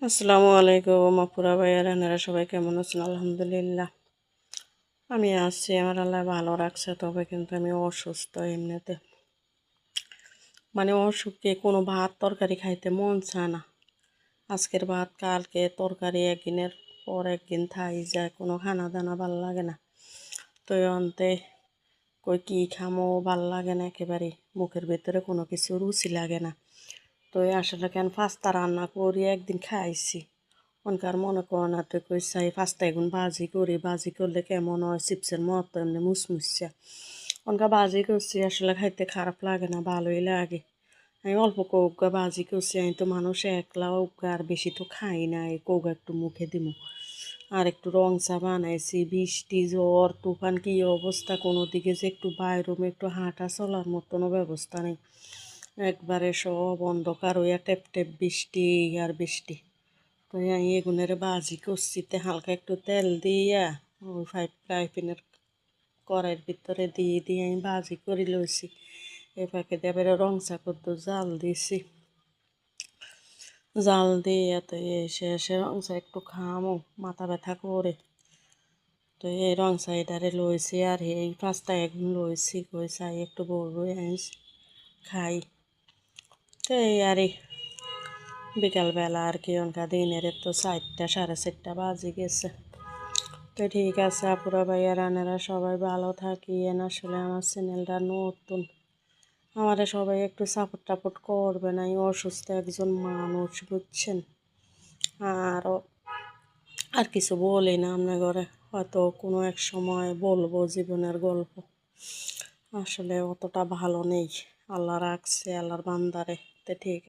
আসসালামু আলাইকুম আপুরা ভাইয়ারা এনারা সবাই কেমন আছেন? আলহামদুলিল্লাহ আমি আছি, আমার আল্লাহ ভালো রাখছে। তবে কিন্তু আমি অসুস্থ এমনিতে, মানে অসুখে কোনো ভাত তরকারি খাইতে মন চায় না। আজকের ভাত কালকে তরকারি, একদিনের পর একদিন থাই যায়, কোনো খানা দানা ভাল লাগে না। তো অন্তে কই কি খামো ভাল লাগে না, একেবারে মুখের ভিতরে কোনো কিছু রুচি লাগে না। তো আসলে কেন পাস্তা রান্না করি, একদিন খাইছি। অনকার মনে করো না, তো কইসা এই পাস্তা এগুন ভাজি করি, ভাজি করলে কেমন হয় চিপসের মতো এমনি মুসমুসা। অনকা ভাজি করছি, আসলে খাইতে খারাপ লাগে না, ভালোই লাগে। আমি অল্প কৌকা ভাজি করছি, আমি তো মানুষ একলা উকা আর বেশি তো খাই না, এই কৌকা একটু মুখে দিমু। আর একটু রং চা বানাইছি, বৃষ্টি জ্বর তুফান কি অবস্থা, কোনো দিকে যে একটু বাইরুমে একটু হাঁটা চলার মতনও ব্যবস্থা নেই। একবারে সব অন্ধকার হইয়া টেপ টেপ বৃষ্টি আর বৃষ্টি। তো আমি এগুনের ভাজি করছিতে হালকা একটু তেল দিয়া ওই ফ্রাইপ্যানের কড়াইয়ের ভিতরে দিয়ে দিয়ে আমি ভাজি করে লইছি। এই ফাঁকে দিয়ে এবারে রং চা করতে জাল দিছি, জাল দিয়ে তো এসে এসে রং চা একটু খামো, মাথা ব্যথা করে। তো এই রং চা এটারে লইছি আর এই পাঁচটা এগুন লইছি, কই চাই একটু বড় আনিস খাই। তো এই আর বিকালবেলা আর কি অনকা দিনের তো 4টা 4:30 বাজে গেছে। তো ঠিক আছে আপুরা ভাইয়া রানেরা সবাই ভালো থাকিয়েন। আসলে আমার চ্যানেলটা নতুন, আমারে সবাই একটু সাপোর্ট টাপোর্ট করবেন। আমি অসুস্থ একজন মানুষ, বুঝছেন। আর আর কিছু বলি না আপনার ঘরে, হয়তো কোনো এক সময় বলবো জীবনের গল্প। আসলে অতটা ভালো নেই, আল্লাহ রাখছে, আল্লাহর বান্দারে। তো ঠিক